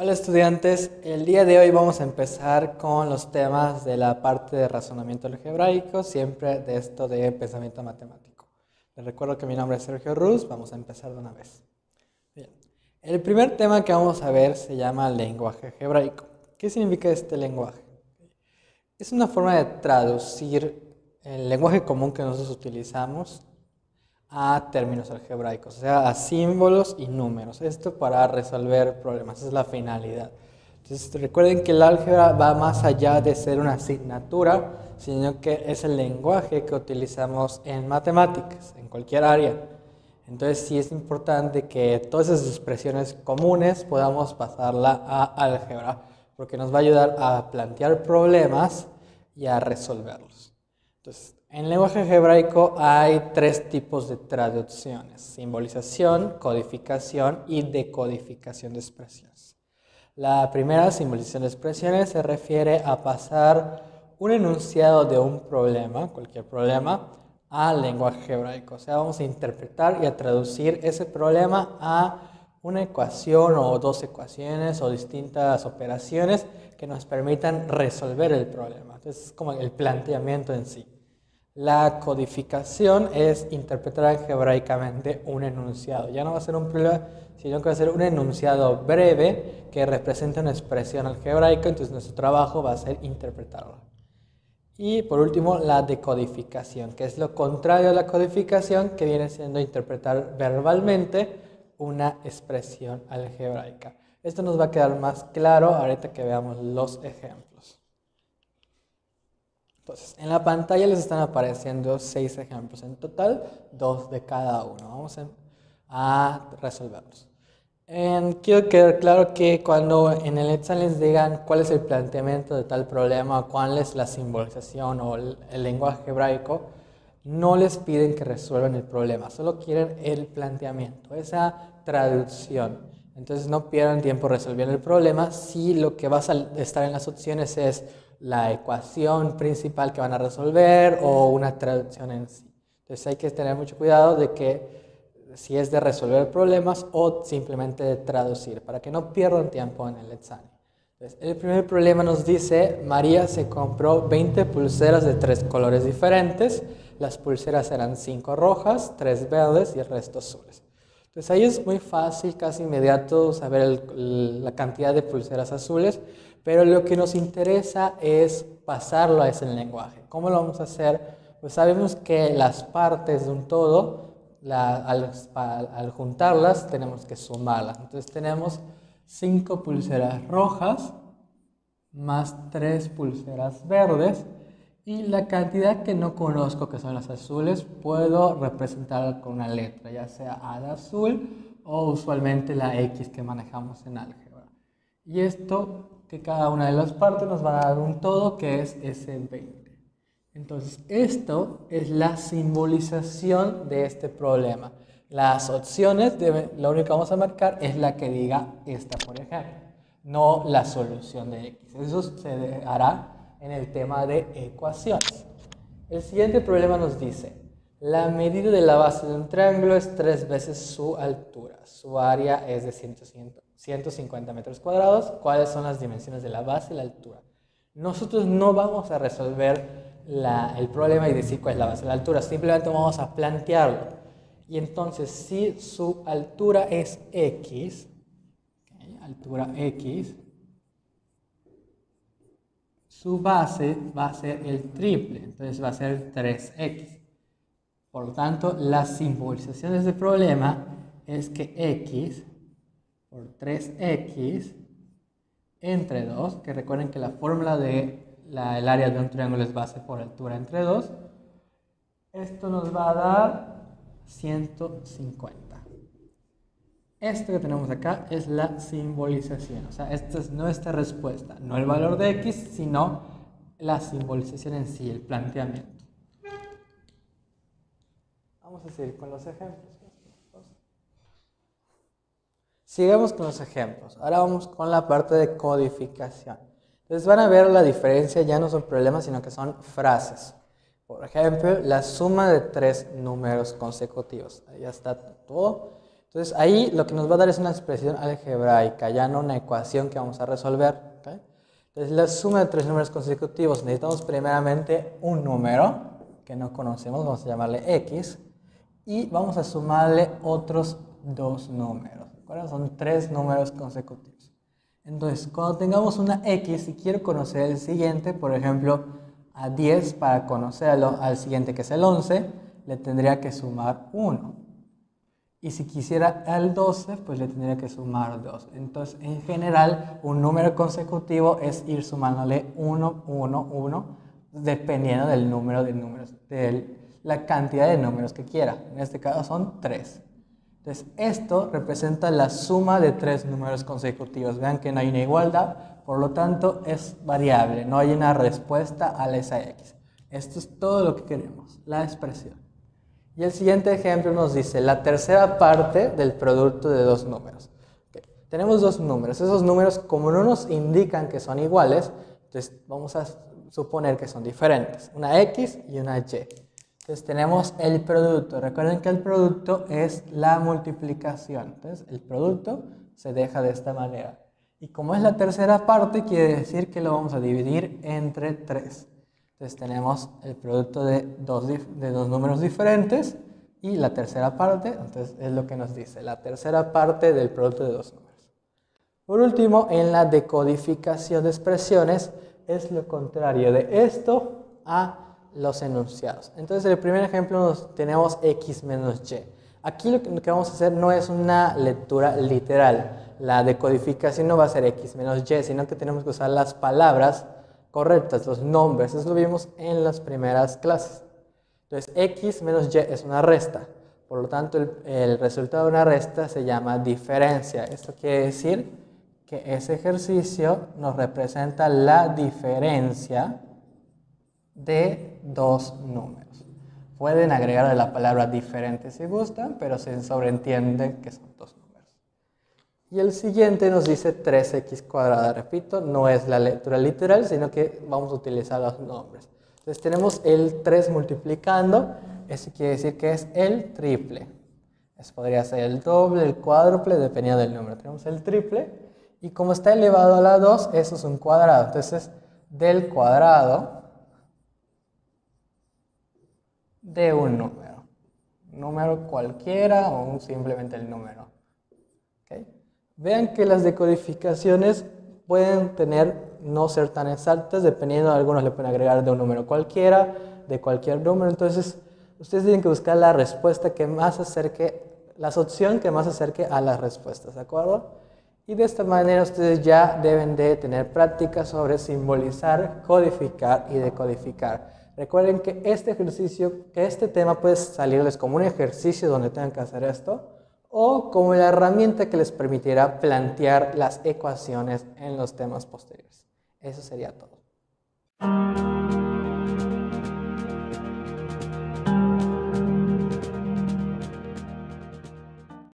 Hola estudiantes, el día de hoy vamos a empezar con los temas de la parte de razonamiento algebraico, siempre de esto de pensamiento matemático. Les recuerdo que mi nombre es Sergio Ruz, vamos a empezar de una vez. Bien. El primer tema que vamos a ver se llama lenguaje algebraico. ¿Qué significa este lenguaje? Es una forma de traducir el lenguaje común que nosotros utilizamos a términos algebraicos, o sea, a símbolos y números. Esto para resolver problemas, esa es la finalidad. Entonces, recuerden que el álgebra va más allá de ser una asignatura, sino que es el lenguaje que utilizamos en matemáticas, en cualquier área. Entonces, sí es importante que todas esas expresiones comunes podamos pasarla a álgebra, porque nos va a ayudar a plantear problemas y a resolverlos. Entonces, en lenguaje algebraico hay tres tipos de traducciones: simbolización, codificación y decodificación de expresiones. La primera, simbolización de expresiones, se refiere a pasar un enunciado de un problema, cualquier problema, al lenguaje algebraico. O sea, vamos a interpretar y a traducir ese problema a una ecuación o dos ecuaciones o distintas operaciones que nos permitan resolver el problema. Entonces, es como el planteamiento en sí. La codificación es interpretar algebraicamente un enunciado. Ya no va a ser un problema, sino que va a ser un enunciado breve que representa una expresión algebraica. Entonces nuestro trabajo va a ser interpretarlo. Y por último, la decodificación, que es lo contrario a la codificación, que viene siendo interpretar verbalmente una expresión algebraica. Esto nos va a quedar más claro ahorita que veamos los ejemplos. Entonces, en la pantalla les están apareciendo 6 ejemplos en total, 2 de cada uno. Vamos a resolverlos. Quiero quedar claro que cuando en el examen les digan cuál es el planteamiento de tal problema, cuál es la simbolización o el lenguaje algebraico, no les piden que resuelvan el problema, solo quieren el planteamiento, esa traducción. Entonces no pierdan tiempo resolviendo el problema si lo que va a estar en las opciones es la ecuación principal que van a resolver o una traducción en sí. Entonces hay que tener mucho cuidado de que si es de resolver problemas o simplemente de traducir, para que no pierdan tiempo en el examen. Entonces, el primer problema nos dice: María se compró 20 pulseras de 3 colores diferentes. Las pulseras eran 5 rojas, 3 verdes y el resto azules. Entonces ahí es muy fácil, casi inmediato, saber la cantidad de pulseras azules, pero lo que nos interesa es pasarlo a ese lenguaje. ¿Cómo lo vamos a hacer? Pues sabemos que las partes de un todo, al juntarlas, tenemos que sumarlas. Entonces tenemos 5 pulseras rojas más 3 pulseras verdes, y la cantidad que no conozco, que son las azules, puedo representar con una letra, ya sea A de azul o usualmente la X que manejamos en álgebra. Y esto, que cada una de las partes nos va a dar un todo que es ese 20. Entonces, esto es la simbolización de este problema. Las opciones, lo único que vamos a marcar es la que diga esta, por ejemplo, no la solución de X. Eso se hará en el tema de ecuaciones. El siguiente problema nos dice: la medida de la base de un triángulo es 3 veces su altura. Su área es de 150 metros cuadrados. ¿Cuáles son las dimensiones de la base y la altura? Nosotros no vamos a resolver el problema y decir cuál es la base y la altura. Simplemente vamos a plantearlo. Y entonces, si su altura es X, altura X, su base va a ser el triple, entonces va a ser 3x. Por lo tanto, la simbolización de este problema es que x por 3x entre 2, que recuerden que la fórmula del área de un triángulo es base por altura entre 2, esto nos va a dar 150. Esto que tenemos acá es la simbolización, o sea, esta es nuestra respuesta, no el valor de x, sino la simbolización en sí, el planteamiento. Vamos a seguir con los ejemplos. Sigamos con los ejemplos. Ahora vamos con la parte de codificación. Entonces van a ver la diferencia, ya no son problemas, sino que son frases. Por ejemplo, la suma de 3 números consecutivos. Ahí ya está todo. Entonces ahí lo que nos va a dar es una expresión algebraica, ya no una ecuación que vamos a resolver. ¿Okay? Entonces la suma de tres números consecutivos, necesitamos primeramente un número que no conocemos, vamos a llamarle x, y vamos a sumarle otros dos números. Son tres números consecutivos. Entonces cuando tengamos una x y quiero conocer el siguiente, por ejemplo a 10 para conocerlo al siguiente que es el 11, le tendría que sumar 1. Y si quisiera al 12, pues le tendría que sumar 2. Entonces, en general, un número consecutivo es ir sumándole 1, 1, 1, dependiendo del número de números, de la cantidad de números que quiera. En este caso son 3. Entonces, esto representa la suma de tres números consecutivos. Vean que no hay una igualdad, por lo tanto, es variable. No hay una respuesta a esa x. Esto es todo lo que queremos, la expresión. Y el siguiente ejemplo nos dice la tercera parte del producto de dos números. Okay. Tenemos dos números. Esos números, como no nos indican que son iguales, entonces vamos a suponer que son diferentes. Una x y una y. Entonces tenemos el producto. Recuerden que el producto es la multiplicación. Entonces el producto se deja de esta manera. Y como es la tercera parte, quiere decir que lo vamos a dividir entre 3. Entonces tenemos el producto de dos números diferentes y la tercera parte, entonces es lo que nos dice, la tercera parte del producto de dos números. Por último, en la decodificación de expresiones es lo contrario de esto a los enunciados. Entonces en el primer ejemplo tenemos x menos y. Aquí lo que vamos a hacer no es una lectura literal. La decodificación no va a ser x menos y, sino que tenemos que usar las palabras correctas, los nombres. Eso lo vimos en las primeras clases. Entonces, x menos y es una resta. Por lo tanto, el resultado de una resta se llama diferencia. Esto quiere decir que ese ejercicio nos representa la diferencia de dos números. Pueden agregar la palabra diferente si gustan, pero se sobreentiende que son dos números. Y el siguiente nos dice 3x². Repito, no es la lectura literal, sino que vamos a utilizar los nombres. Entonces tenemos el 3 multiplicando. Eso quiere decir que es el triple. Eso podría ser el doble, el cuádruple, dependiendo del número. Tenemos el triple. Y como está elevado a la 2, eso es un cuadrado. Entonces, del cuadrado de un número. Un número cualquiera o simplemente el número. ¿Okay? Vean que las decodificaciones pueden no ser tan exactas, dependiendo, algunos le pueden agregar de un número cualquiera, de cualquier número. Entonces, ustedes tienen que buscar la respuesta que más la opción que más se acerque a las respuestas, ¿de acuerdo? Y de esta manera ustedes ya deben de tener práctica sobre simbolizar, codificar y decodificar. Recuerden que este tema puede salirles como un ejercicio donde tengan que hacer esto, o como la herramienta que les permitirá plantear las ecuaciones en los temas posteriores. Eso sería todo.